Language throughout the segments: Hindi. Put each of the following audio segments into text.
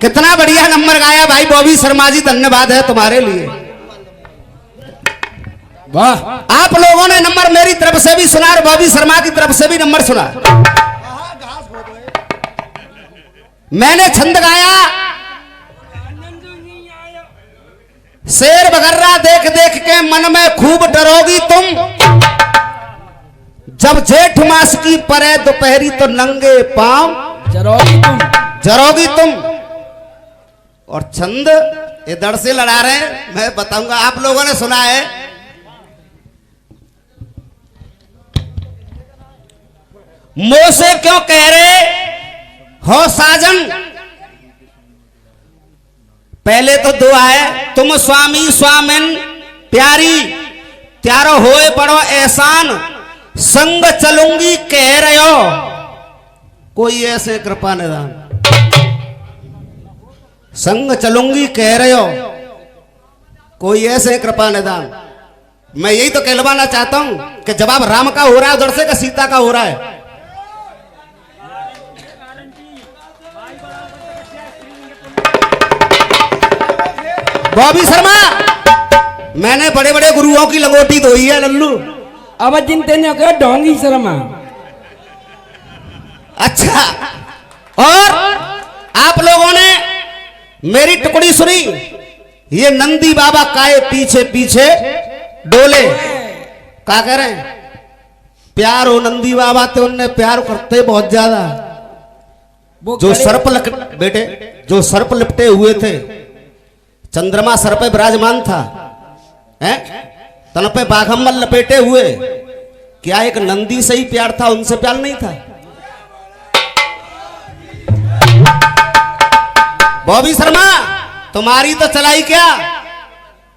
कितना बढ़िया नंबर गाया भाई बॉबी शर्मा जी, धन्यवाद है तुम्हारे लिए। वाह, आप लोगों ने नंबर मेरी तरफ से भी सुना और बॉबी शर्मा की तरफ से भी नंबर सुना। मैंने छंद गाया, शेर बगर्रा देख देख के मन में खूब डरोगी तुम, जब जेठ मास की परे दोपहरी तो नंगे पांव जरोगी तुम। और छंद इधर से लड़ा रहे हैं, मैं बताऊंगा, आप लोगों ने सुना है। मुंह से क्यों कह रहे हो साजन, पहले तो दुआ है, तुम स्वामी स्वामिन प्यारी, त्यारो होए बड़ो एहसान, संग चलूंगी कह रहे हो, कोई ऐसे कृपा निदान। संग चलूंगी कह रहे हो, कोई ऐसे कृपा निदान। मैं यही तो कहलवाना चाहता हूं कि जवाब राम का हो रहा है उधर से, कि सीता का हो रहा है। बॉबी शर्मा, मैंने बड़े बड़े गुरुओं की लंगोटी धोई है लल्लू। अब जिनते ने कहा ढोंगी शर्मा। अच्छा, और आप लोगों ने मेरी टुकड़ी सुनी, ये नंदी बाबा काए पीछे पीछे डोले, क्या कह रहे हैं? प्यार हो नंदी बाबा, तो उनने प्यार करते बहुत ज्यादा। जो सर्प बेटे, जो सर्प लिपटे हुए थे, चंद्रमा सर पे विराजमान था, हैं? तन पे बाघम्बल लपेटे हुए, क्या एक नंदी से ही प्यार था, उनसे प्यार नहीं था? बॉबी शर्मा, तुम्हारी तो चलाई क्या,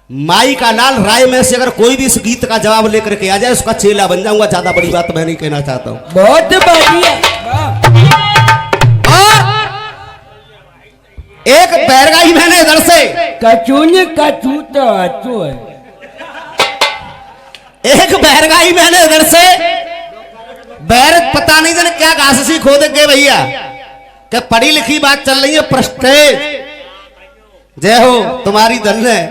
माई का लाल राय में से अगर कोई भी इस गीत का जवाब लेकर के आ जाए, उसका चेला बन जाऊंगा। ज्यादा बड़ी बात मैं नहीं कहना चाहता हूं। बहुत बढ़िया। एक बैरगाई मैंने इधर से एक बैरगाई मैंने इधर से बैर, पता नहीं जाने क्या घास सी खोद के भैया, क्या पढ़ी लिखी बात चल रही है, प्रेस्टेज। जय हो तुम्हारी धन्य है।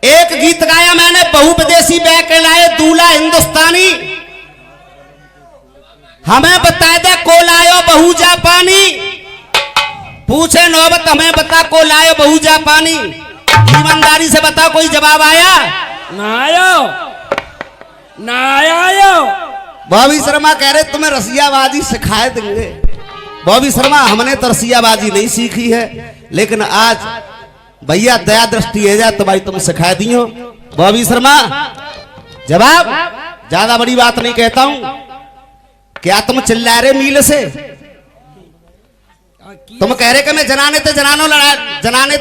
एक गीत गाया मैंने, बहु विदेशी बैग के लाए दूल्हा हिंदुस्तानी, हमें बता दे को लायो बहु जापानी, पूछे नौबत हमें बता को लायो बहु जापानी, ईमानदारी से बता कोई जवाब आया? ना आयो। बॉबी शर्मा कह रहे तुम्हें रसियाबाजी सिखाए देंगे। बॉबी शर्मा, हमने तो रसियाबाजी नहीं सीखी है, लेकिन आज भैया दया दृष्टि है जाए तो भाई तुम सिखा दी हो। बॉबी शर्मा, जवाब ज्यादा बड़ी बात नहीं कहता हूं। क्या तुम चिल्ला रहे मील से? तुम कह रहे कि मैं जनाने तो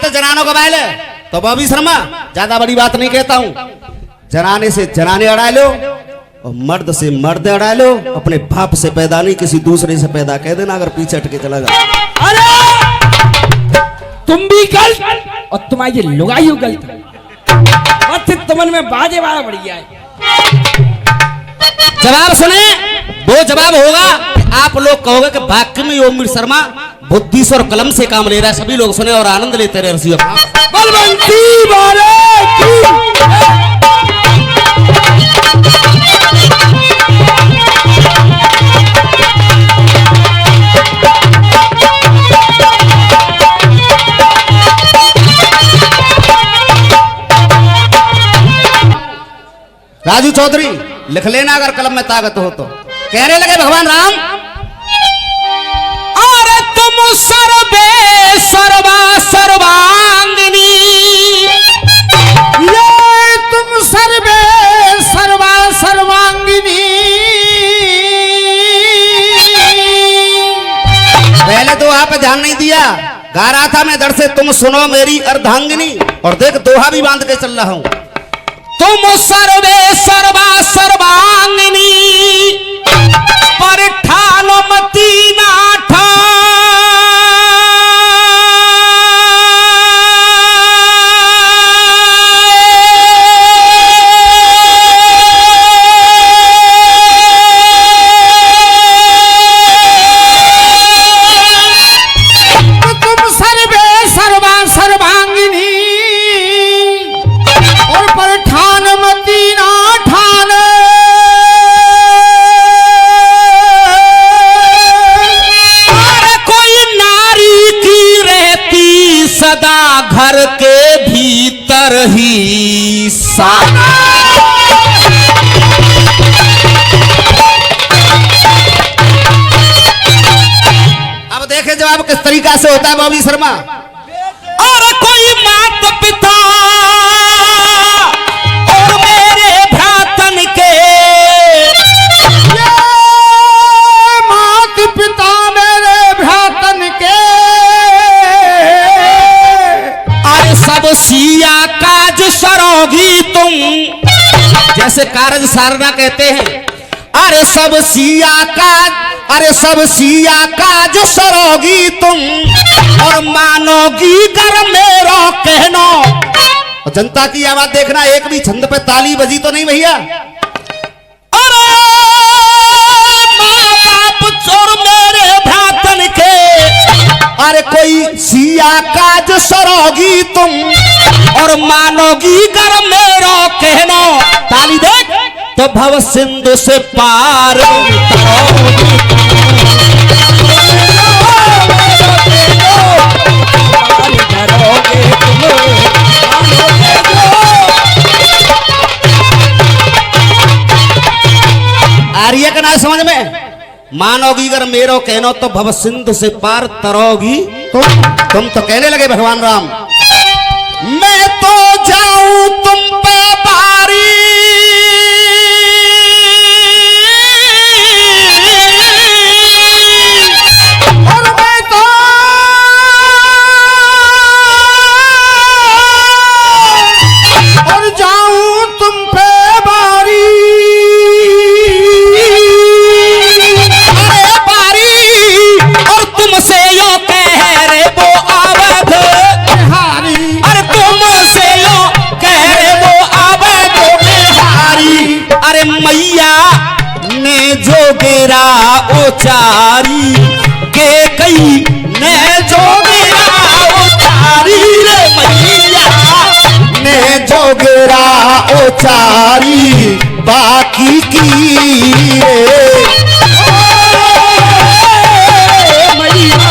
जनानो का बैल है, तो बॉबी शर्मा ज्यादा बड़ी बात नहीं कहता हूं। जनाने से जनाने अड़ा लो और मर्द से मर्द अड़ा लो, अपने बाप से पैदा नहीं किसी दूसरे से पैदा कह देना, अगर पीछे हट के चला जाओ। अरे तुम भी गलत और तुम्हारी लुगाई गलत, बस तुमन में बाजे वाला बढ़िया है। जवाब सुने, वो जवाब होगा आप लोग कहोगे कि वाक्य में ओमवीर शर्मा बुद्धि से और कलम से काम ले रहा है। सभी लोग सुने और आनंद लेते रहे। रसिया बलवंती वाले राजू चौधरी लिख लेना अगर कलम में ताकत हो तो। कहने लगे भगवान राम, अरे तुम सर्वे सर्वा सर्वांगिनी, ये तुम सर्वे सर्वा सर्वांगिनी। पहले तो आप ध्यान नहीं दिया, गा रहा था मैं दर से, तुम सुनो मेरी अर्धांगिनी, और देख दोहा भी बांध के चल रहा हूं। तुम सर्वे सर्वा सर्वांगिनी, पर ठानो मती ना ठा, तुम सर्वे ही साथ। अब देखे जवाब किस तरीका से होता है बॉबी शर्मा। और कोई माता पिता और मेरे भ्रातन के, माता पिता मेरे भ्रातन के, अरे सब सिया काज सरोगी तुम, जैसे कारज सारना कहते हैं। अरे सब सिया काज, अरे सब सिया काज सरोगी तुम, और मानोगी कर मेरा कहना। और जनता की आवाज देखना, एक भी छंद पे ताली बजी तो नहीं भैया। अरे माँ बाप चोर मेरे भ्रातन के, अरे कोई सिया काज सरोगी तुम, और मानोगी कर मेरा कहना। ताली देख तो भव सिंधु से पार आर्य का ना समझ में। मानोगी अगर मेरो कहनो तो भव सिंधु से पार तरोगी तुम तो कहने लगे भगवान राम, मैं तो जाऊं तुम पे बारी, और मैं तो और जाऊं तुम पे बारी, अरे बारी, और तुमसे यो कह रे वो अवध हारी, अरे तुमसे यो कह रे वो अवध बिहारी। अरे मैया ने जो गिरा उचारी के कई ने जो गिरा उचारी, रे मैया ने जो गिरा उचारी बाकी की रे। मैया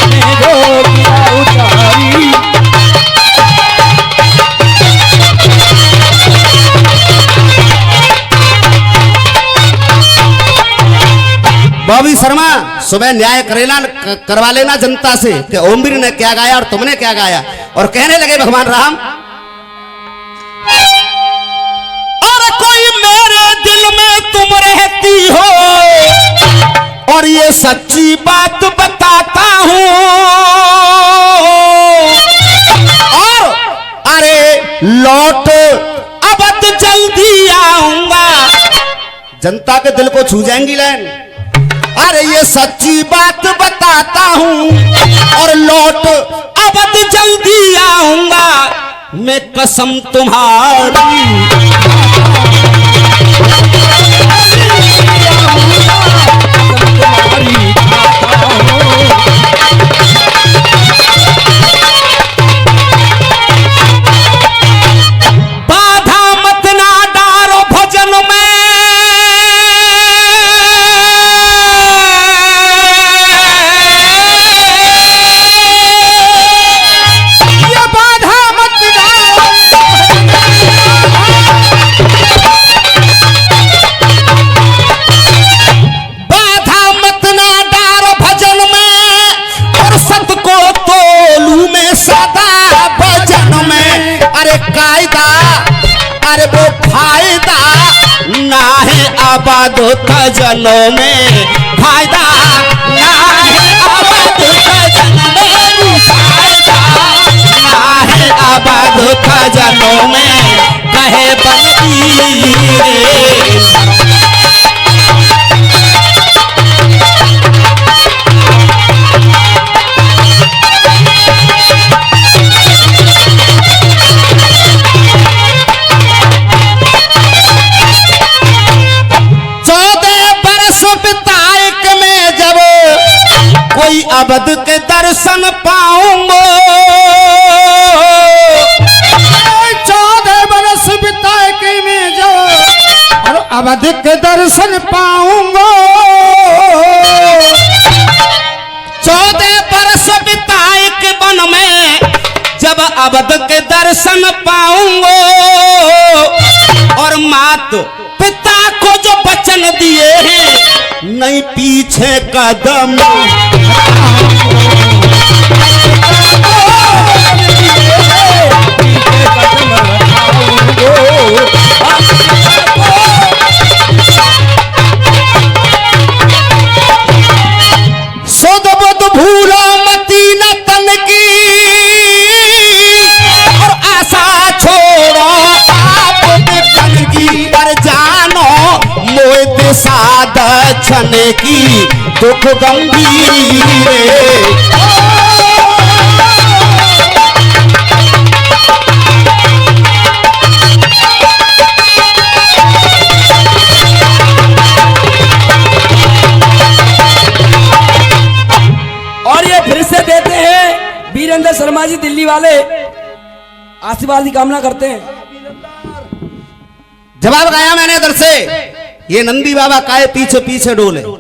ने जो किया उतारी। बॉबी शर्मा सुबह न्याय करवा लेना जनता से कि ओमवीर ने क्या गाया और तुमने क्या गाया। और कहने लगे भगवान राम, और कोई मेरे दिल में तुम रहती हो, और ये सच्ची बात बताता हूं, और अरे लौट अब जल्दी आऊंगा। जनता के दिल को छू जाएंगी लाइन। अरे ये सच्ची बात बताता हूं, और लौट अब जल्दी आऊंगा, मैं कसम तुम्हारी। बाधा मत ना डारो भजन में, आबाद होता जनों में फायदा, ना है आबाद होता जनों में फायदा, ना है आबाद होता जनों में कहे बंदी अवध के दर्शन पाऊंगा। 14 बरस बिताए के मैं जो और अवध के दर्शन पाऊंगा। 14 बरस बिताए के वन में जब अवध के दर्शन पाऊंगो और मात पिता को जो वचन दिए हैं नहीं पीछे कदम सुध बुध भूलो मती न तन की और आशा छोड़ो आप तन की पर जानो मोहित साध छन की दुख गंभीर फिर से देते हैं वीरेंद्र शर्मा जी दिल्ली वाले आशीर्वाद की कामना करते हैं। जवाब गाया मैंने इधर से ये नंदी बाबा काहे पीछे पीछे डोले और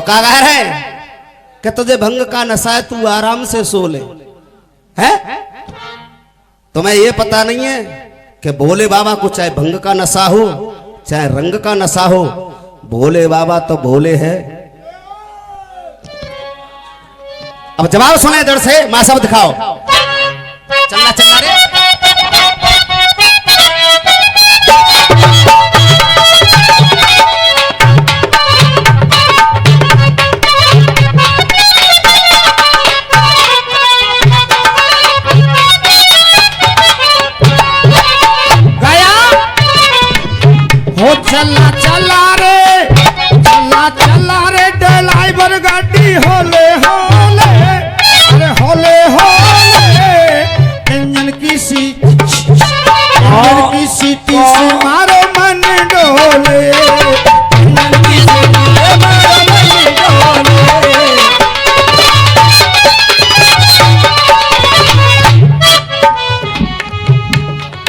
कहा कह रहे कि तुझे भंग का नशा है तू आराम से सो ले है तुम्हें ये पता नहीं है कि भोले बाबा को चाहे भंग का नशा हो चाहे रंग का नशा हो भोले बाबा तो भोले है। अब जवाब सुने इधर से मां सब दिखाओ चलना चलना रे गया हो चला चला रे चला चला रे ड्राइवर गाड़ी होले होले अरे होले होले इंजन की सीटी से मारो मन डोले इंजन की सीटी से मारो मन डोले।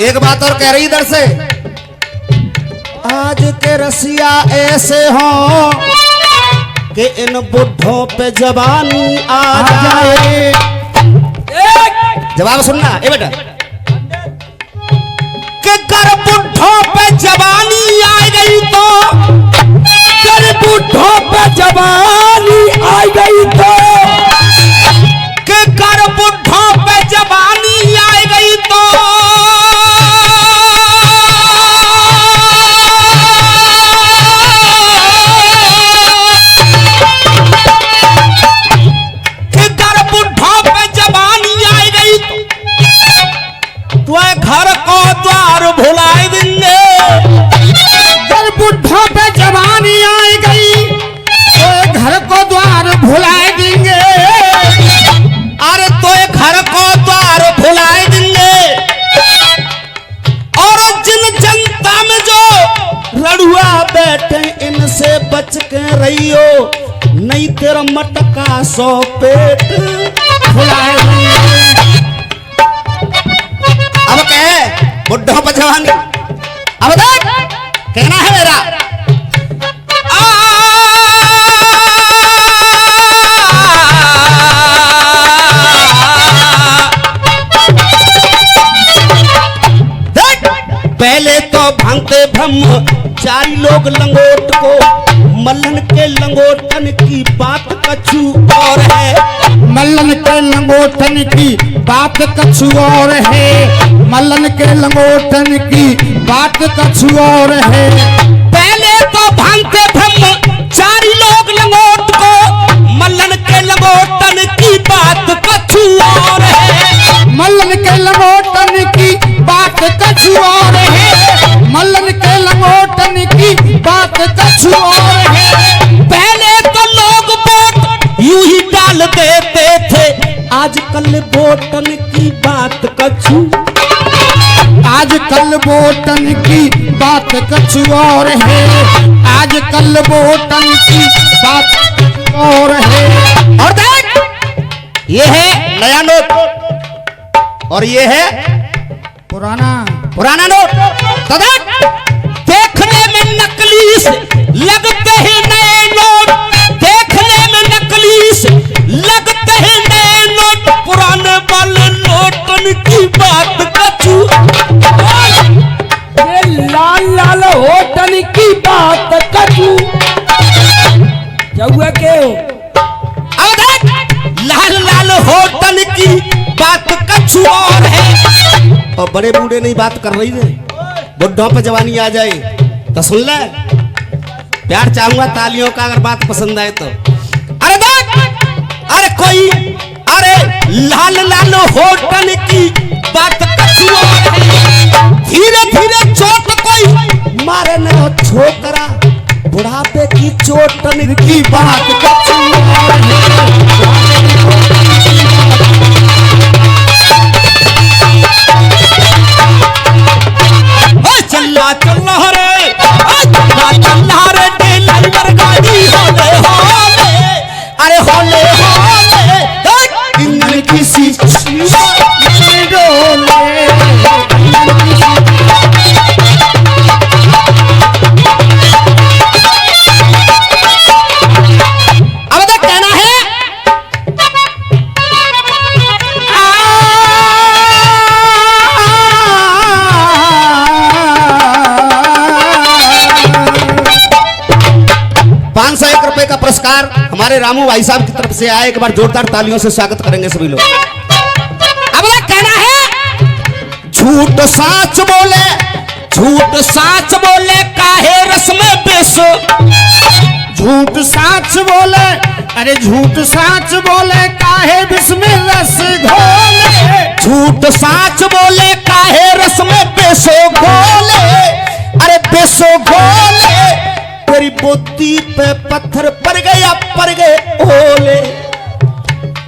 एक बात और कह रही इधर से आज के रसिया ऐसे हो कि इन बुढ़ों पे जवानी आ जाए। जवाब सुनना ए बेटा कि कर बुढ़ों पे जवानी आ गई तो कर बुढ़ों पे जवानी आ गई तो कि कर बुढ़ों पे जवानी आ गई तो घर को द्वार भुलाए देंगे जब बुढ़ा पे जवानी आई गई तो घर को द्वार भुलाए देंगे अरे तो घर को द्वार भुलाए देंगे और जिन जनता में जो रड़ुआ बैठे इनसे बच के रहियो नहीं तेरा मटका 100 पेट भुलाए देंगे। अब कहे बुढ़ों पर जवानी अब देख कहना है मेरा देख पहले तो भांगते ब्रह्मचारी लोग लंगोट को मल्लन के लंगोटन की बात कछु और है मल्लन के लंगोटन की बात कछु और है मल्लन के लंगोटन की बात कछु और है। पहले तो भांगते ब्रह्मचारी लोग लंगोट को मल्लन के लंगोटन की बात कछु और है मल्लन के लंगोटन की बात कछु और है मल्लन के लंगोटन की बात कछु और है। पहले तो लोग वोट यूं ही डाल देते थे आजकल वोटन की बात कछु आजकल वोटन की बात कछु और है आजकल वोटन की बात कछु और है। और देख ये है नया नोट और ये है पुराना नोट तो देख देखने में नकली से लगते हैं नए नोट देखने में नकली से लगते हैं नए तन की बात कछु। क्या हुआ के हो? अब देख, लाल लाल होटल की बात कछु और है। और बड़े बूढ़े नहीं बात कर रही है, बुढ़ों पे जवानी आ जाए तो सुन ले। प्यार चाहूंगा तालियों का अगर बात पसंद आए तो। अरे देख, अरे कोई, अरे लाल लाल होटल की बात कछु और है। धीरे धीरे चोट कोई मारे न हो छोकरा, बुढ़ापे की चोटन की बात कछु और है। चल्ला चल्ला रे, चल्ला चल्ला रे, ड्राइवर गाड़ी होले होले, अरे होले होले, इंजन किसी चीज में डोले। अब तो कहना है ₹501 का पुरस्कार हमारे रामू भाई साहब की तरफ से आया। एक बार जोरदार तालियों से स्वागत करेंगे सभी लोग। अब ये कहना है, झूठ साच बोले, झूठ साच बोले काहे रस में बेसो। झूठ साच बोले, अरे झूठ साच बोले काहे विष में रस घोले। झूठ साच बोले काहे रस में बेसो घोले, अरे बेसो घोले। तेरी बुद्धि पे पत्थर पड़ गया, पड़ गए ओले।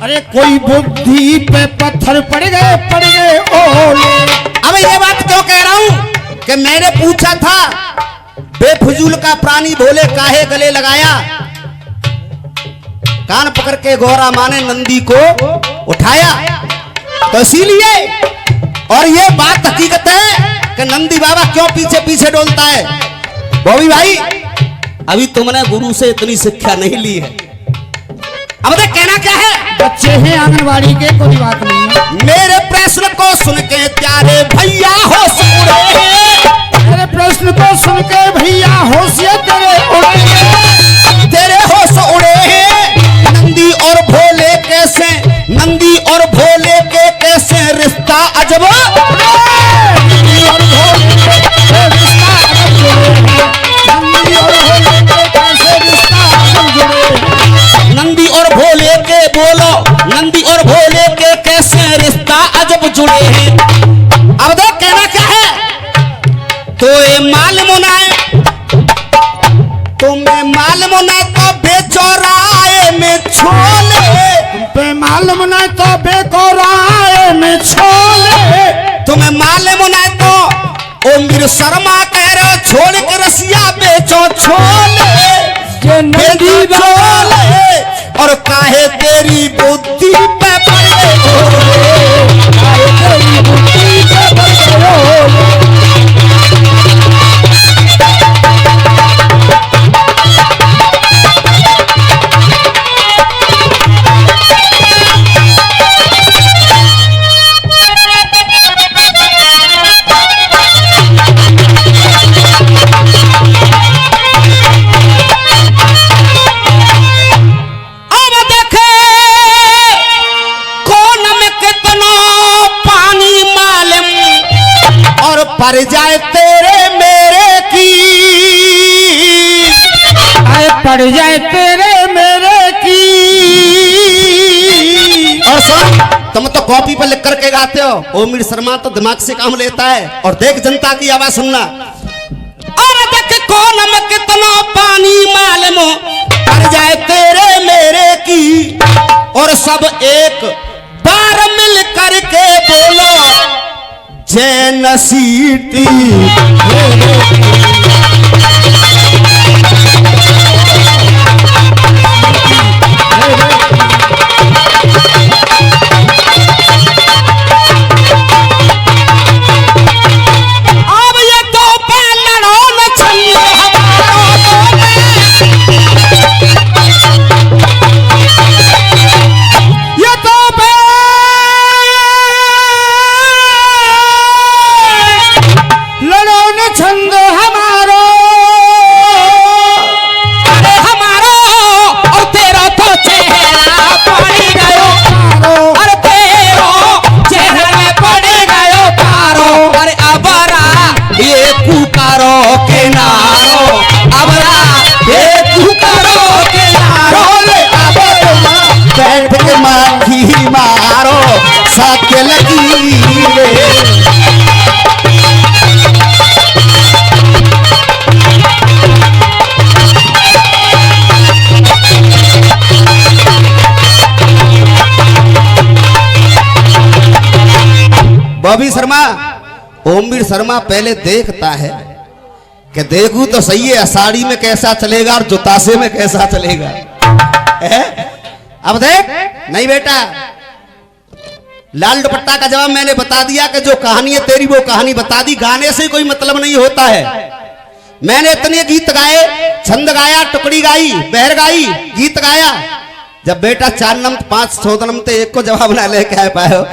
अरे कोई बुद्धि पे पत्थर पड़ गए ओले। अब ये बात क्यों कह रहा हूं कि मैंने पूछा था, बेफजूल का प्राणी भोले काहे गले लगाया। कान पकड़ के गौरा माने नंदी को उठाया, तो इसीलिए। और ये बात हकीकत है कि नंदी बाबा क्यों पीछे पीछे डोलता है। बॉबी भाई, अभी तुमने गुरु से इतनी शिक्षा नहीं ली है। अब देख कहना क्या है, बच्चे हैं आंगनबाड़ी के, कोई बात नहीं है। मेरे प्रश्न को सुन के प्यारे भैया होश उड़े। मेरे प्रश्न को सुन के भैया होशियार तेरे उड़े। तेरे होश उड़े हैं। नंदी और भोले कैसे, नंदी और भोले के कैसे रिश्ता अजब। नंदी और भोले के रिश्ता अजब जुड़े हैं। नंदी और भोले के कैसे रिश्ता अजब जुड़े हैं। नंदी और भोले के बोलो, नंदी और भोले के कैसे रिश्ता अजब जुड़े हैं। अब देख कहना क्या है, तो ये मालूम है, तुम्हें मालूम है तो बेचौराए में छोले। तुम पे मालूम नहीं तो बेकोराए में छोले। तुम्हें मालूम है तो ओ मीर शर्मा कह रहे हो, छोड़ के रसिया बेचो छोले। ये नंदी छोले और काहे तेरी बुद्धि पे पड़ गए ओले। काहे तेरी बुद्धि पे पड़ गए ओले। पर जाए तेरे मेरे की, आए पड़ जाए तेरे मेरे की। और सुन, तुम तो कॉपी पर लिख करके गाते हो, ओ मीर शर्मा तो दिमाग से काम लेता है। और देख जनता की आवाज सुनना। और देख कौन में कितना पानी मालूम, पड़ जाए तेरे मेरे की। और सब एक बार मिल करके बोलो, जय नसीती। अब ये तो लड़ो न छंद ये तो लड़ो न छंद हमारो। कुकारो के नारो अबरा हे कुकारो के नारो बैठ के माखी मारो साके लगी रे। बॉबी शर्मा ओमवीर शर्मा पहले देखता है कि देखूं तो सही है साड़ी में कैसा चलेगा और जुतासे में कैसा चलेगा है? अब देख नहीं बेटा लाल दुपट्टा का जवाब मैंने बता दिया कि जो कहानी है तेरी वो कहानी बता दी। गाने से कोई मतलब नहीं होता है। मैंने इतने गीत गाए, छंद गाया, टुकड़ी गाई, बहर गाई, गीत गाया। जब बेटा 4 नंबर 5 14 नंबर एक को जवाब ना लेके आ पाए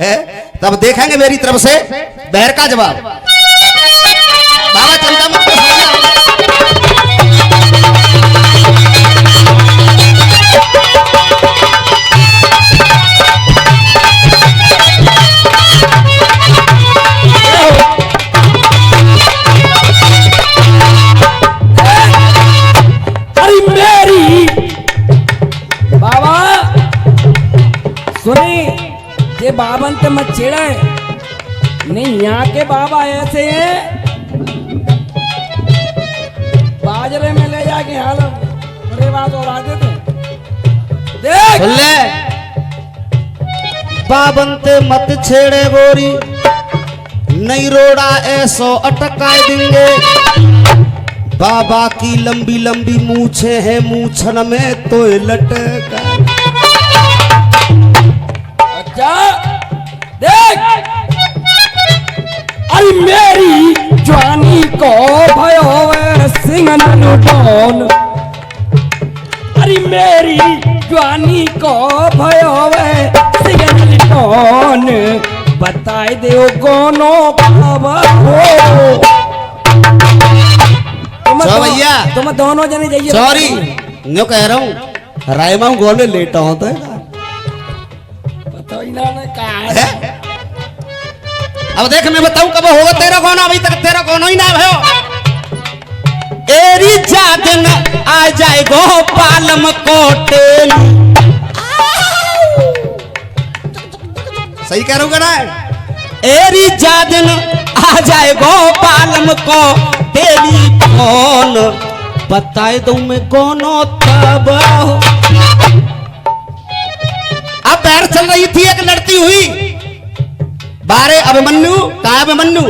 है तब देखेंगे मेरी तरफ से बहर का जवाब। बाबा चंदा मत अरे मेरी बाबा सुनी ये बाबन ते मत छेड़ा नहीं। यहाँ के बाबा ऐसे हैं बाजरे में ले जाके हाल अरे बात और आते थे देख ले बाबन ते मत छेड़े गोरी नहीं रोड़ा ऐसो अटका देंगे। बाबा की लंबी लंबी मूछे हैं मूछन में तो लटका। अच्छा देख अरे मेरी जवानी को भयो सिंगन लुटौन। अरे मेरी जवानी को भयो सिंगन लुटौन बताए दो कोनो कब हो। भैया तुम दोनों जने जाइए। सॉरी नो कह रहा हूँ रायमा गोल में लेटा होता है। तो इन्होंने कहा है अब देख मैं बताऊं कब होगा तेरा कोना। अभी तक तेरा कोना ही ना भयो। एरी जादन आ जाए गोपालम कोटेल। सही कह रहा ना। एरी जादन आ जाए गोपालम को टेलीफोन बताए दो मैं कोनो तब। अब पैर चल रही थी एक लड़ती हुई बारे अभिमन्यु कहा अभिमन्यु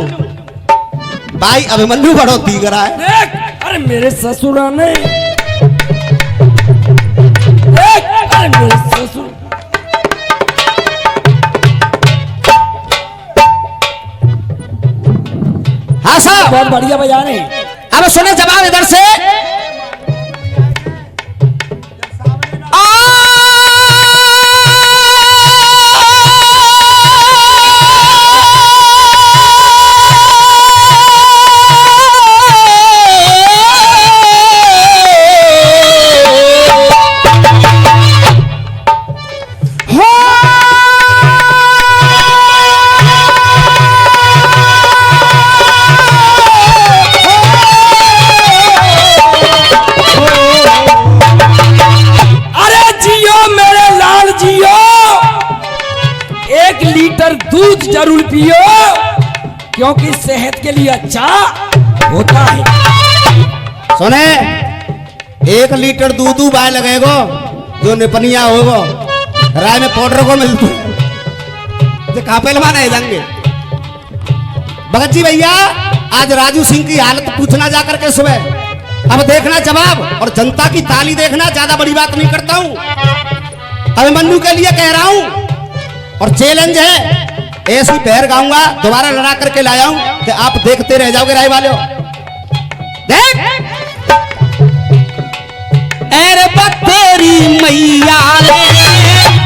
भाई अभिमन्यु बड़ो दीगरा है। देख अरे मेरे ससुरा ने देख अरे मेरे ससुर हाँ साहब बहुत बढ़िया बजा रहे। अब सुने जवाब इधर से। दूध जरूर पियो क्योंकि सेहत के लिए अच्छा होता है। सुने 1 लीटर दूध बाय लगेगो जो निपनिया होगो राय में पाउडर को मिलते कहा पहलवान जाएंगे। भगत जी भैया आज राजू सिंह की हालत पूछना जाकर के सुबह। अब देखना जवाब और जनता की ताली देखना। ज्यादा बड़ी बात नहीं करता हूं अभिमन्यु के लिए कह रहा हूं और चैलेंज है। ऐसी पैर गाऊंगा दोबारा लड़ा करके लाया हूं कि आप देखते रह जाओगे राय वाले। देख अरे तेरी मैया ने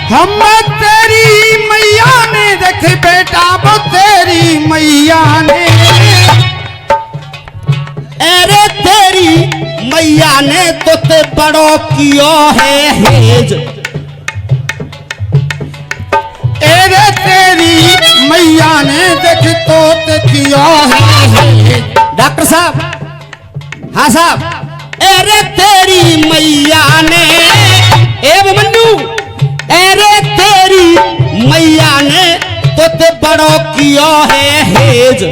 हम तेरी मैया ने देख बेटा वो तेरी मैया ने। अरे तेरी मैया ने तो ते बड़ो कियो है हेज। अरे तेरी मैया ने देख तो ते किया है डॉक्टर साहब, हाँ साहब। अरे तेरी मैया ने मन्नू, अरे तेरी मैया ने तो ते बड़ो किया है हेज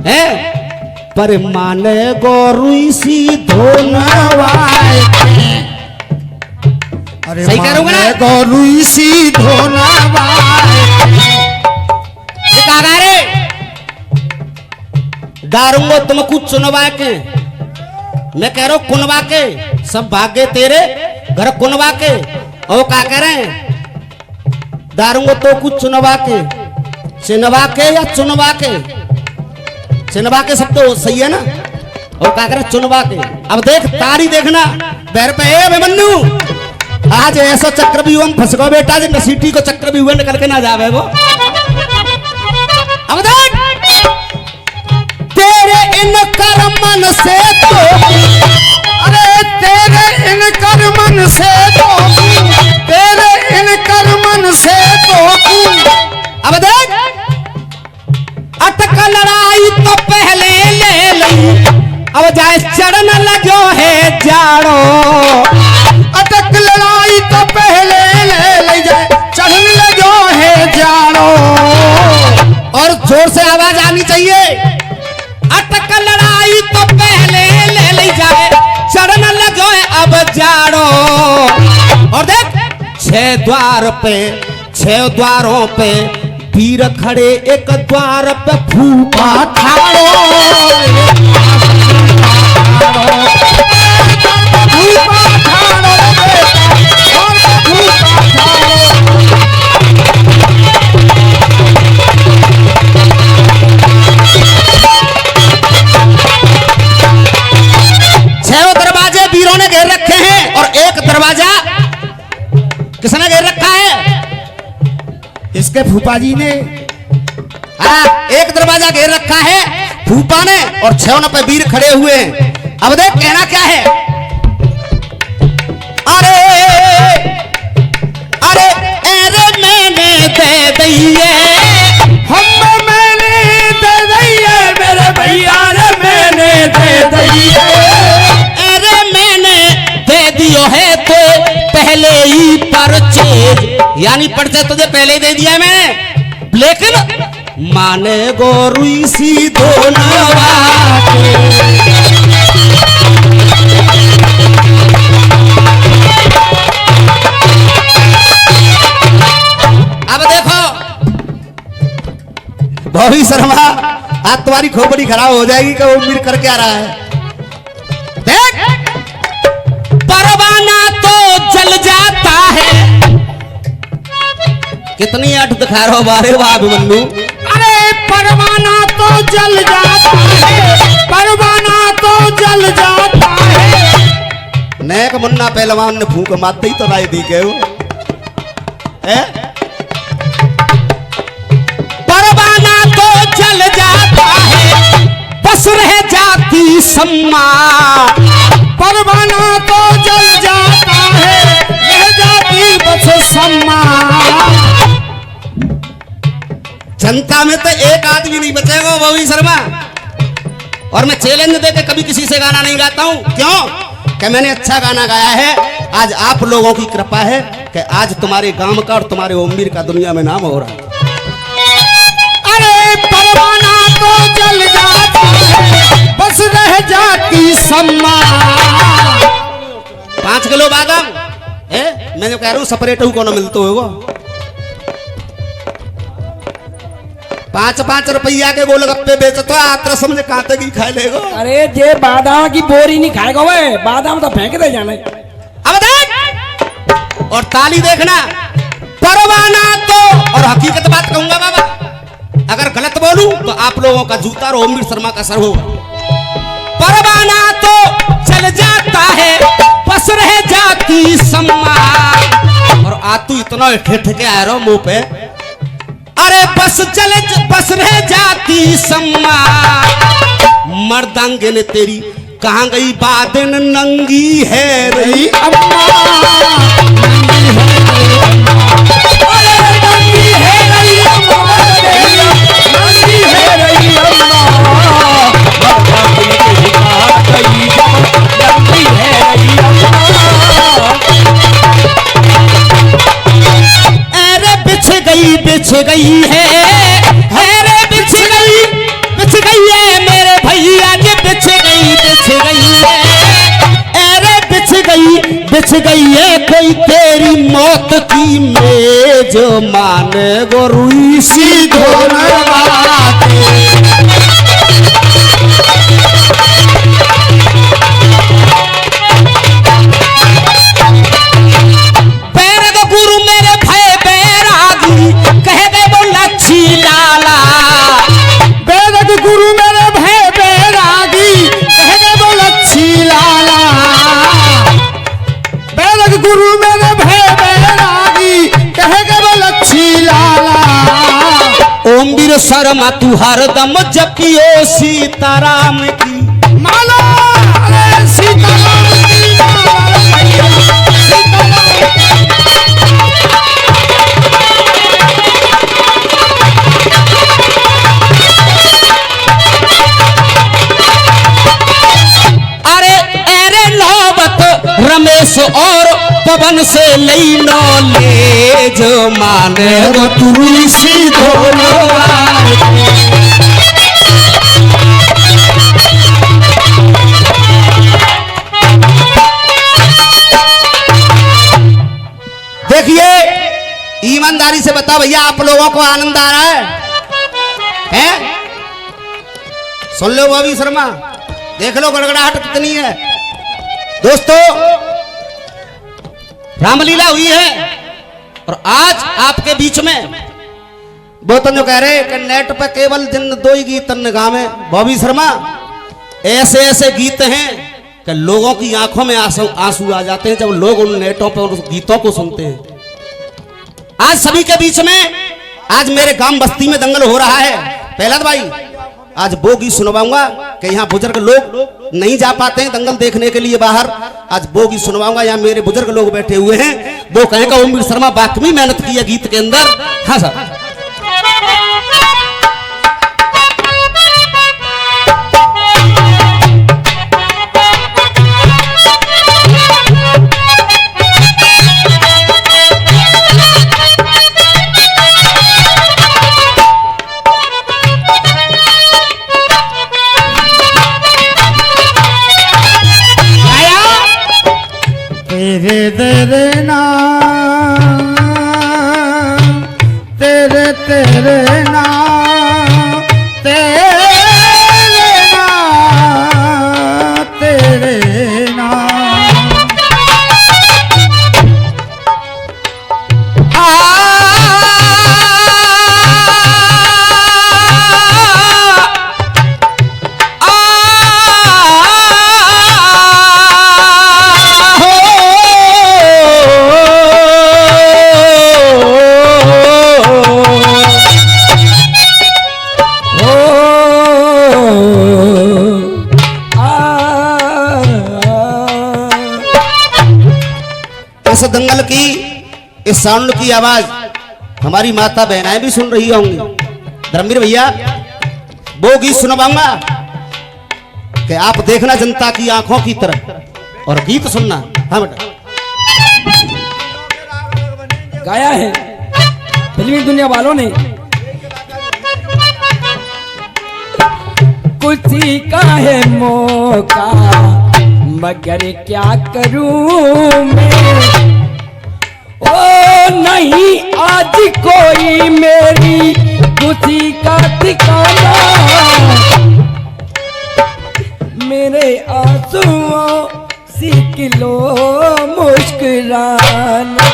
है, पर माने गोरुई सी धोनवाए। अरे सही करूंगा ना? गोरुई सी धोनवाए। ये कहा रे डारूंगो तुम कुछ चुनवा के, मैं कह रहा हूं कुनवा के, सब भाग्य तेरे घर कुनवा के। और क्या कह रहे हैं, दारूंगो तो कुछ चुनवा के, चिनवा के या चुनवा के, चिनवा के सब तो सही है ना। और क्या कह रहे चुनवा के। अब देख तारी देखना बैर पे मन्नू, आज ऐसा चक्र भी हुआ फंस गो बेटा, जिन सीटी को चक्र भी हुआ निकल के ना जावे वो। अब देख तेरे इन कर्मन से तो, अरे तेरे इन कर्मन से तो, तेरे इन कर्मन से तो। अब देख अटक लड़ाई तो पहले ले ली, अब जाए चढ़न लगो है जाड़ो। अटक लड़ाई तो पहले ले जाए, चढ़न लगो है जाड़ो। और जोर से आवाज आनी चाहिए, अटक लड़ाई तो पहले ले ली जाए, चढ़न लगो है अब जाड़ो। और देख 6 द्वार पे, 6 द्वारों पे वीर खड़े, एक द्वार पे फूफा ठाड़ो। दरवाजा किसने घेर रखा है? इसके फूफा जी ने। हाँ, एक दरवाजा घेर रखा है फूफा ने, और 6 पे वीर खड़े हुए हैं। अब देख कहना क्या है, अरे अरे अरे मैंने दे दिए, हम मैंने दे दिए, मेरे भैया ने मैंने दे दिए। अरे मैंने दे दियो है तो पहले ही परचेज, यानी पर्चे तुझे पहले ही दे दिया मैंने, लेकिन माने गोरुई सी धोनवा के। अब देखो भोवी शर्मा, आज तुम्हारी खोपड़ी खराब हो जाएगी कि वो मिल करके आ रहा है। देख परवाना तो जल जाता है, कितनी अट दिखा रहा हो बारे वाह मन्नू। अरे परवाना तो जल जाता है, परवाना तो जल जाता है। नेक मुन्ना पहलवान ने फूंक मारते ही तो राय दी गए है? परवाना तो जल जाता है, बस रह जाती सम्मान। परवाना तो जल जाता है, रह जाती बस सम्मान। जनता में तो एक आदमी नहीं बचेगा भोवी शर्मा। और मैं चैलेंज देके कभी किसी से गाना नहीं गाता हूं, क्यों कि मैंने अच्छा गाना गाया है। आज आप लोगों की कृपा है कि आज तुम्हारे गांव का और तुम्हारे ओमवीर का दुनिया में नाम हो रहा है। अरे परवाना तो जल जाता है, बस रह जाती सम्मान। 5 किलो बादाम है, मैं जो कह रहा हूँ सेपरेट को ना मिलते हो वो 5-5 रुपया के गोलगप्पे बेचते हो, आत्र समझे कांटे की खा लेगो। अरे जे बादाम की बोरी नहीं खाएगा वे, बादाम तो फेंक दे जाने। अब देख और ताली देखना, परवाना तो, और हकीकत बात कहूंगा बाबा, अगर गलत बोलूं तो आप लोगों का जूता और ओमवीर शर्मा का सर होगा। परवाना तो चल जाता है, बस रह जाती सम्मान। और आतू इतना ठेठ के आ रहा मुंह पे, अरे बस रह जाती सम्मान। मर्दांगे ने तेरी कहाँ गई बादन नंगी है रही अम्मा, नंगी है रही अम्मा, नंगी है रही अम्मा। रच गई है कोई तेरी मौत की मेज मान गोरुई सी धोनवाते। बैरग गुरु मेरे भय बैरागी कह गए वो लच्छी लाला। बैरग गुरु मेरे भय बैरागी कह गए वो लच्छी लाला। बैरग गुरु मेरे भय बैरागी कह गए वो लच्छी लाला। ओम वीर शर्मा तू हरदम जपियो सीताराम की माला। अरे सीताराम की माला भैया, अरे अरे नौबत रमेश और पवन से लई नो ले जो माने वो तुलसी धोनवाते। देखिए ईमानदारी से बता भैया आप लोगों को आनंद आ रहा है हैं? सुन लो बॉबी शर्मा, देख लो गड़गड़ाहट कितनी है। दोस्तों रामलीला हुई है और आज आपके बीच में वो तो जो कह रहे कि नेट पर केवल जिन दो ही गीत गावे। बॉबी शर्मा ऐसे ऐसे गीत हैं कि लोगों की आंखों में आंसू आ जाते हैं जब लोग उन नेटों पर उन गीतों को सुनते हैं। आज सभी के बीच में आज मेरे गांव बस्ती में दंगल हो रहा है। पहला भाई आज वो गीत सुनवाऊंगा कि यहाँ बुजुर्ग लोग नहीं जा पाते हैं दंगल देखने के लिए बाहर। आज वो गीत सुनवाऊंगा, यहाँ मेरे बुजुर्ग लोग बैठे हुए हैं, वो कहेंगे ओम वीर शर्मा बाकमी मेहनत की है गीत के अंदर। हाँ सर तेरे तेरे नाम तेरे तेरे नाम तेरे नाम तेरे नाम। इस दंगल की इस साउंड की आवाज हमारी माता बहनाएं भी सुन रही होंगी। धर्मवीर भैया वो गीत सुनवाऊंगा कि आप देखना जनता की आंखों की तरफ और गीत सुनना। हाँ बेटा गाया है फिल्मी दुनिया वालों ने। कुछ ही का है मौका मगर क्या करूं मैं। ओ नहीं आज कोई मेरी खुशी का ठिकाना। मेरे आंसुओं सीख लो मुस्कुराना।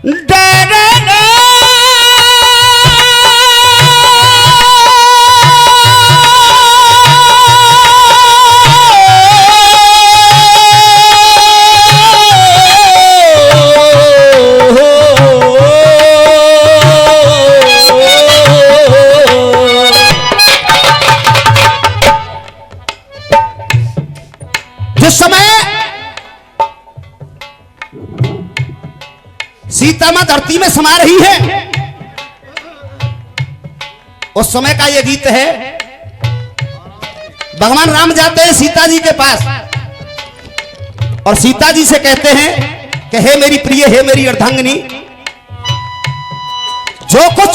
डरना जिस समय सीता मां धरती में समा रही है उस समय का यह गीत है। भगवान राम जाते हैं सीता जी के पास और सीता जी से कहते हैं कि हे मेरी प्रिय, हे मेरी अर्धांगिनी, जो कुछ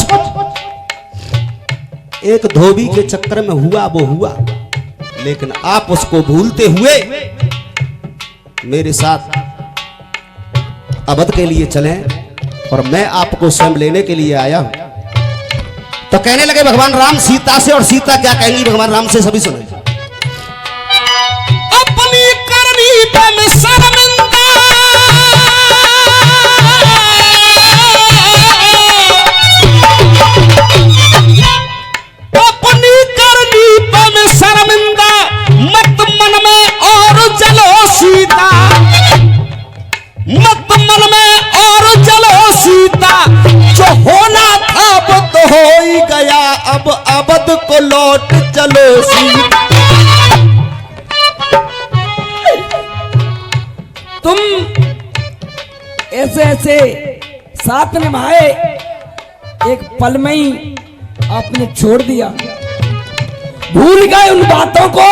एक धोबी के चक्कर में हुआ वो हुआ, लेकिन आप उसको भूलते हुए मेरे साथ अवध के लिए चलें और मैं आपको स्वयं लेने के लिए आया हूं। तो कहने लगे भगवान राम सीता से, और सीता क्या कहेंगी भगवान राम से, सभी सुने। अपनी करनी पे मैं शर्मिंदा, अपनी करनी पे मैं शर्मिंदा, मत मन में और जलो सीता, मत मन में और जलो सीता, जो होना था वो तो हो ही गया, अब अवध को लौट चलो सीता। तुम ऐसे ऐसे साथ निभाए, एक पल में ही आपने छोड़ दिया, भूल गए उन बातों को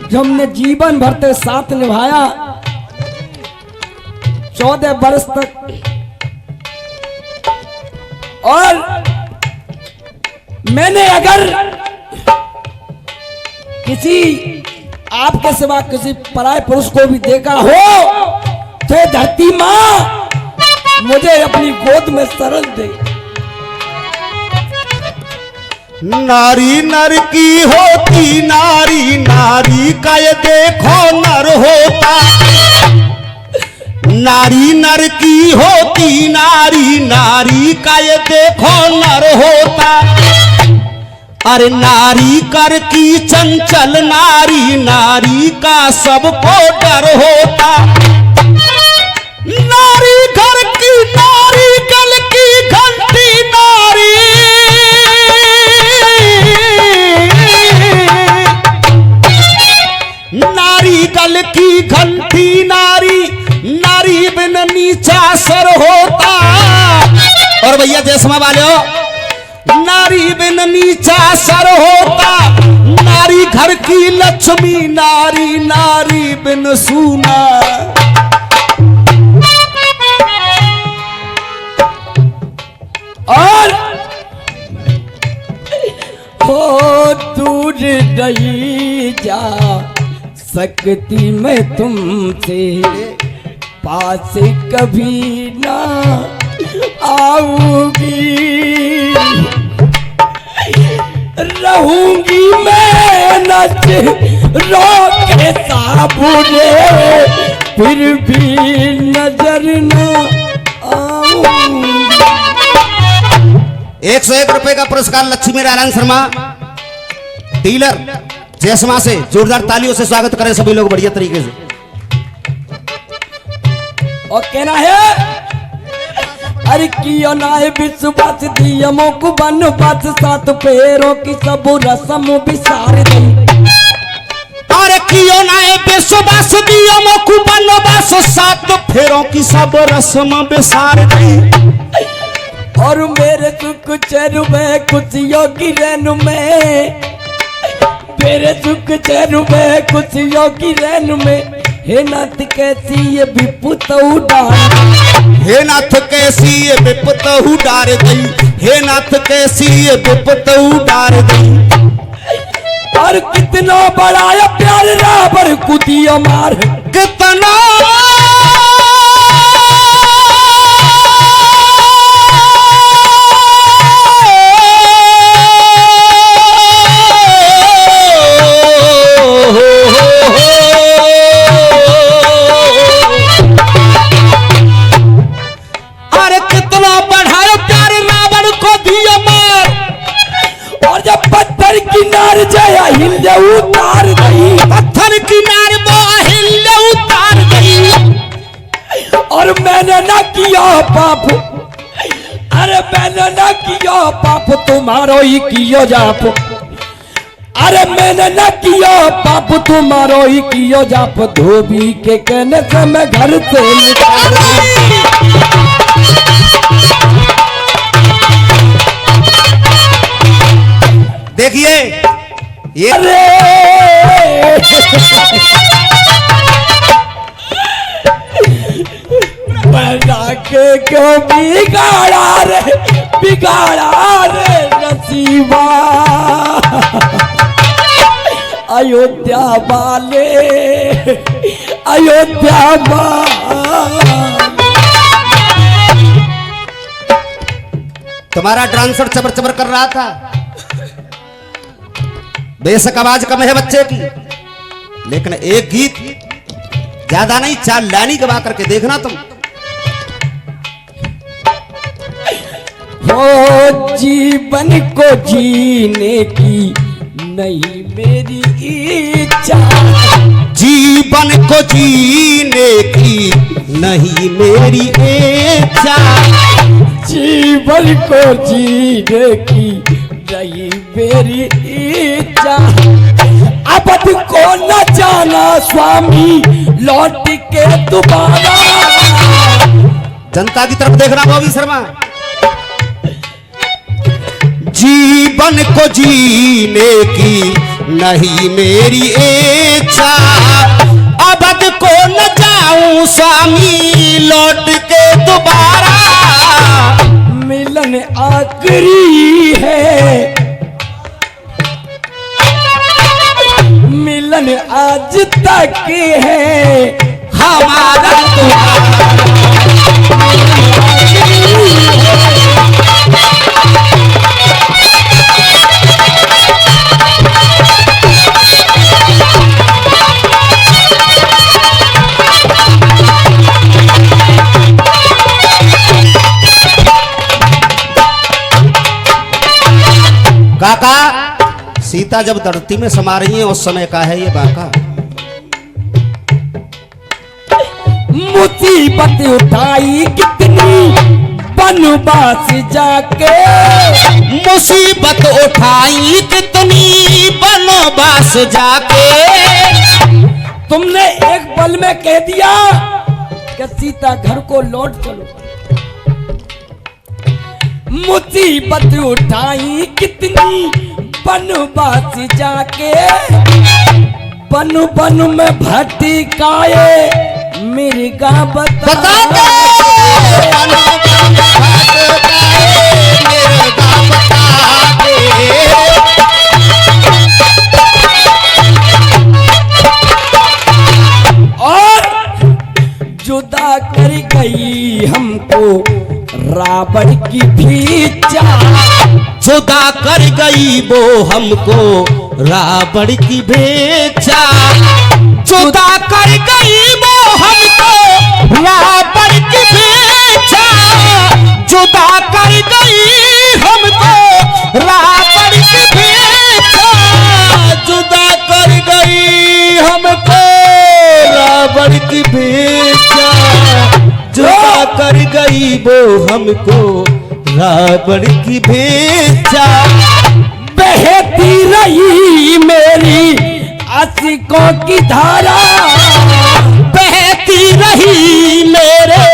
जो हमने जीवन भर तक साथ निभाया, 14 वर्ष तक। और मैंने अगर किसी आपके सिवा किसी पराये पुरुष को भी देखा हो तो ये धरती माँ मुझे अपनी गोद में शरण दे। नारी नर की होती नारी, नारी का ये देखो नर होता, नारी नर की होती नारी, नारी का ये देखो नर होता, अरे नारी कर की चंचल नारी, नारी का सबको डर होता, नारी घर की नारी गल की घंटी नारी, नारी गल की घंटी नारी, नारी बिन नीचा सर होता। और भैया जयसमा वाले हो, नारी बिन नीचा सर होता, नारी घर की लक्ष्मी नारी, नारी बिन सूना। और हो दूर नहीं जा सकती मैं तुमसे, पास कभी ना आऊंगी, रहूंगी मैं नच रोके साबुने, फिर भी नजर ना आऊंगी। 101 रुपए का पुरस्कार लक्ष्मी नारायण शर्मा डीलर जयसमा से, जोरदार तालियों से स्वागत करें सभी लोग बढ़िया तरीके से। और कहना है अरे कियो नाए विश्वास दियमों को बन बस, सात पैरों की सब रस्म बिसार दी, अरे कियो नाए विश्वास दियमों को बन बस, सात फेरों की सब रस्म बिसार दी, और मेरे सुख चैन में खुशियों की रैन में, मेरे सुख चैन में खुशियों की रैन में, हे नाथ कैसी ये विपत उडार, हे नाथ कैसी ये विपत उडार गई, हे नाथ कैसी ये विपत उडार गई। और कितना बड़ा ये प्यार रावण कुतिया मार, कितना किनार जया हिल उतार गई, पत्थर किनार वो हिल उतार गई, और मैंने ना किया पाप, अरे मैंने ना किया पाप, तुम्हारो ही कियो जाप, अरे मैंने ना किया पाप, तुम्हारो ही कियो जाप, धोबी के कहने से मैं घर से निकाल देखिए ये बना के क्यों बिगाड़ा रे नसीबा, अयोध्या वाले, अयोध्या वाले। तुम्हारा डांसर चबर चबर कर रहा था। बेशक आवाज कम है बच्चे की, लेकिन एक गीत ज्यादा नहीं 4 लाइनी गवा करके देखना तुम। हो जीवन को जीने की नहीं मेरी इच्छा, जीवन को जीने की नहीं मेरी इच्छा, जीवन को जीने की नहीं मेरी इच्छा। अब को न जाना स्वामी लौट के दोबारा। जनता की तरफ देखना बॉबी शर्मा। जीवन को जीने की नहीं मेरी इच्छा, अबद को न जाऊं स्वामी लौट के दोबारा। मिलन आखिरी है, मिलन आज तक है हमारा तुम्हारा। काका, सीता जब धरती में समा रही है उस समय का है ये बाका। मुसीबत उठाई कितनी बनवास जाके, मुसीबत उठाई कितनी बनवास जाके। तुमने एक पल में कह दिया कि सीता घर को लौट चलो। मुसीबत उठाई कितनी बनवास जाके, बन बन में भटकाए मिर्गा बता और जुदा कर गई हमको रावण की भेजा, जुदा कर गई वो हमको रावण की भेजा, जुदा कर गई वो हमको रावण की भेजा, जुदा कर गई हमको रावण की भेजा, जुदा कर गई हमको रावण की भेजा, जुदा कर गई वो हमको रावण की भेजा। बहती रही मेरी आशिकों की धारा, बहती रही मेरे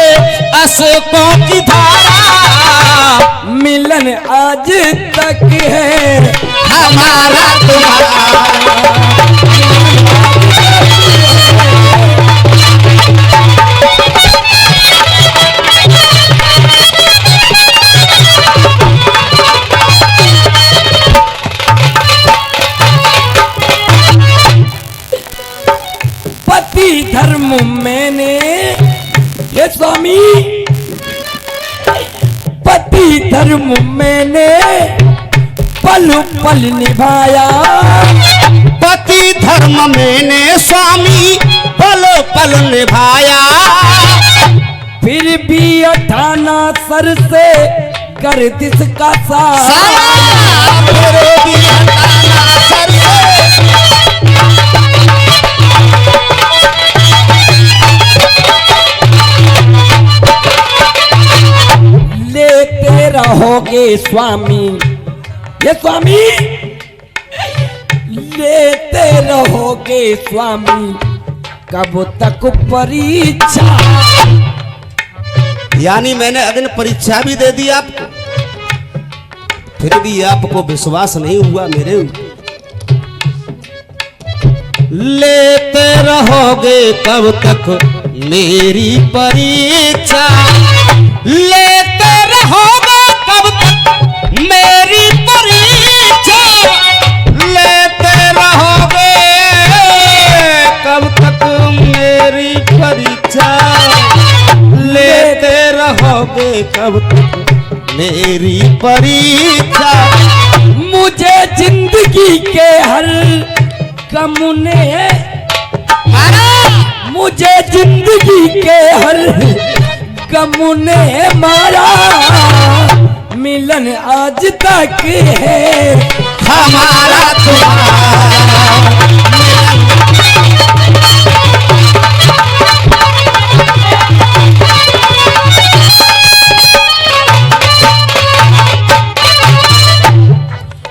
आशिकों की धारा। मिलन आज तक है हमारा तुम्हारा। पति धर्म मैंने ये स्वामी, पति धर्म मैंने पल पल निभाया, पति धर्म मैंने स्वामी पल पल निभाया। फिर भी अठाना सर से गर्दिश का साया, फिर भी हटाना सर से। लेते रहोगे स्वामी, ये स्वामी लेते रहोगे स्वामी कब तक परीक्षा। यानी मैंने अग्नि परीक्षा भी दे दी आपको, फिर भी आपको विश्वास नहीं हुआ मेरे ऊपर। लेते रहोगे कब तक मेरी परीक्षा, लेते रहोगे कब तक मेरी परीक्षा, लेते रहोगे कब तक मेरी परीक्षा। मुझे जिंदगी के हर गम ने, मुझे जिंदगी के हर गम ने मारा, मिलन आज तक है हमारा तुम्हारा।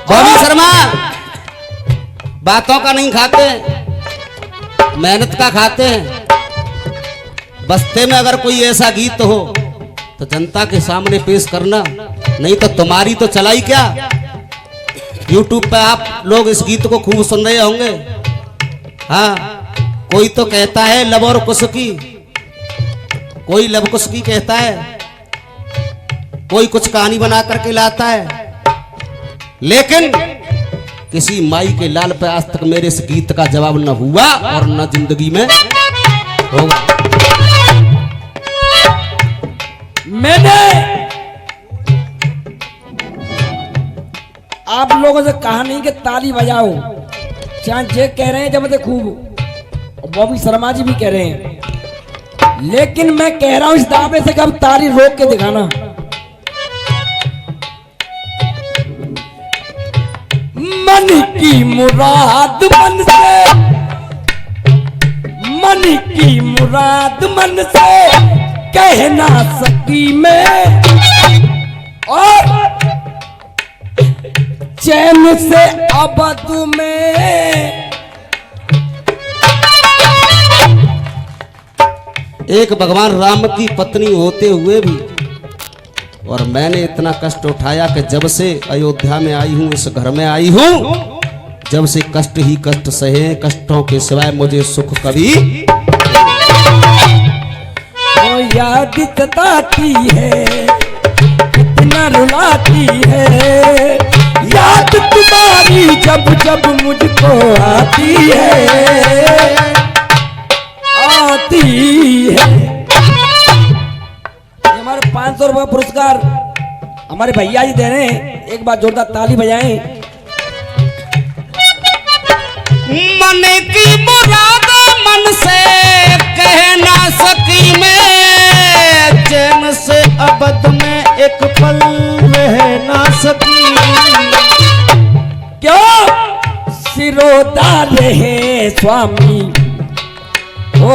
बॉबी शर्मा बातों का नहीं खाते, मेहनत का खाते हैं। बस्ते में अगर कोई ऐसा गीत हो तो जनता के सामने पेश करना, नहीं तो तुम्हारी तो चलाई क्या। YouTube पे आप लोग इस गीत को खूब सुन रहे होंगे। हाँ, कोई तो कहता है लब और कुश की, कोई लब कुश की कहता है, कोई कुछ कहानी बना करके लाता है। लेकिन किसी माई के लाल पे आज तक मेरे इस गीत का जवाब न हुआ और न जिंदगी में होगा। मैंने आप लोगों से कहा नहीं कि ताली बजाओ, चाहे जे कह रहे हैं जब खूब, और बॉबी शर्मा जी भी कह रहे हैं, लेकिन मैं कह रहा हूं इस दावे से कि अब ताली रोक के दिखाना। मन की मुराद मन से, मन की मुराद मन से कह ना सकी मैं, और चैन से अबद में। एक भगवान राम की पत्नी होते हुए भी, और मैंने इतना कष्ट उठाया कि जब से अयोध्या में आई हूं, इस घर में आई हूं, जब से कष्ट ही कष्ट सहे, कष्टों के सिवाय मुझे सुख कभी। वो याद सताती है, कितना रुलाती है, याद तुम्हारी जब जब मुझको आती है, आती है। हमारे 500 रुपये पुरस्कार हमारे भैया जी दे रहे हैं, एक बार जोरदार ताली बजाएं। मन की मुराद मन से कह ना सकी मैं, चैन से अबद में एक पल रह ना सकी। क्यों सिरोदार रहे स्वामी, ओ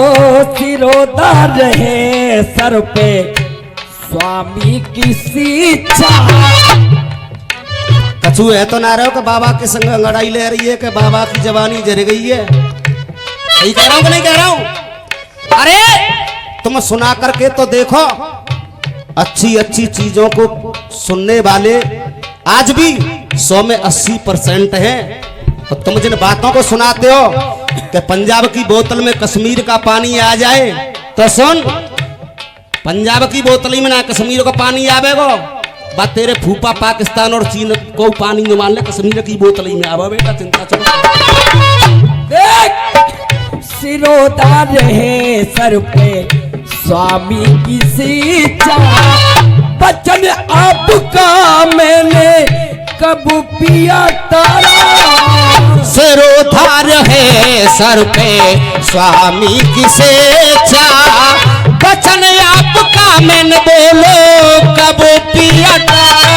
सिरोदार रहे सर पे स्वामी की शिक्षा। कछु है तो ना रहो कि बाबा के संग लड़ाई ले रही है कि बाबा की जवानी जर गई है। सही कह रहा हूं कि नहीं कह रहा हूं? अरे तुम सुना करके तो देखो, अच्छी अच्छी चीजों को सुनने वाले आज भी 100 में 80% हैं। और तुम जिन बातों को सुनाते हो कि पंजाब की बोतल में कश्मीर का पानी आ जाए, तो सुन, पंजाब की बोतल में ना कश्मीर का पानी आवेगो, बात तेरे फूफा पाकिस्तान और चीन को पानी में मान ले, कश्मीर की बोतल में आवा बेटा, चिंता छोड़ो। देख सिरोदार रहे सर पे स्वामी की शिक्षा, बचन आपका मैंने कब पिया तारा। सिरोधार है सर पे स्वामी की स्वेच्छा, बचन आपका मैंने बोलो कब पिया तारा।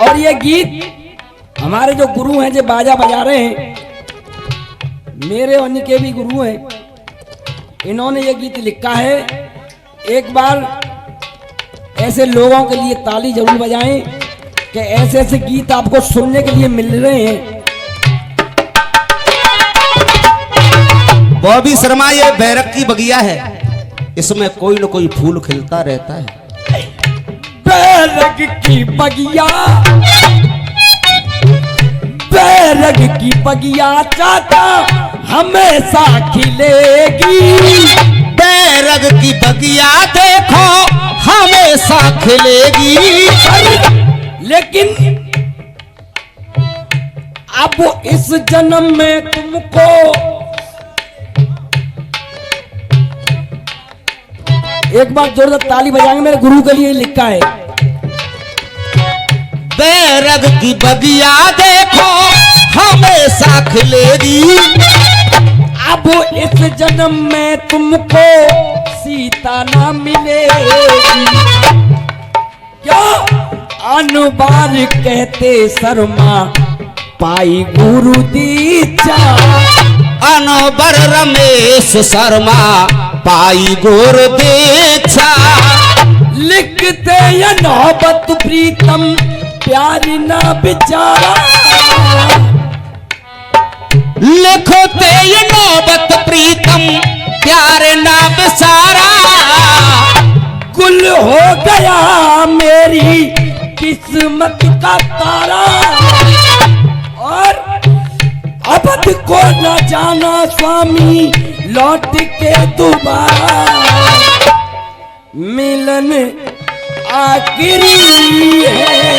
और ये गीत हमारे जो गुरु हैं जो बाजा बजा रहे हैं, मेरे और इनके भी गुरु हैं, इन्होंने ये गीत लिखा है। एक बार ऐसे लोगों के लिए ताली जरूर बजाएं कि ऐसे ऐसे गीत आपको सुनने के लिए मिल रहे हैं। बॉबी शर्मा, ये बैरक की बगिया है, इसमें कोई न कोई फूल खिलता रहता है। बैरक की बगिया, बैरक की बगिया चाचा हमेशा खिलेगी। बैरक की बगिया देखो हमेशा खिलेगी। लेकिन अब इस जन्म में तुमको, एक बार जोरदार ताली बजाएंगे, मेरे गुरु के लिए लिखा है। बैरग की बगिया देखो हमेशा खिलेगी, अब इस जन्म में तुमको सीता ना मिलेगी। क्या अनुबार कहते शर्मा पाई गुरु दीक्षा, अनबर रमेश शर्मा पाई गुरु दीक्षा। लिखते ये नौबत प्रीतम प्यारी ना बिचारा, लिखते ये नौबत प्रीतम प्यार ना बिसारा। गुल हो गया मेरी किस्मत का तारा, और अबद को न जाना स्वामी लौट के दोबारा, मिलन आखिरी है।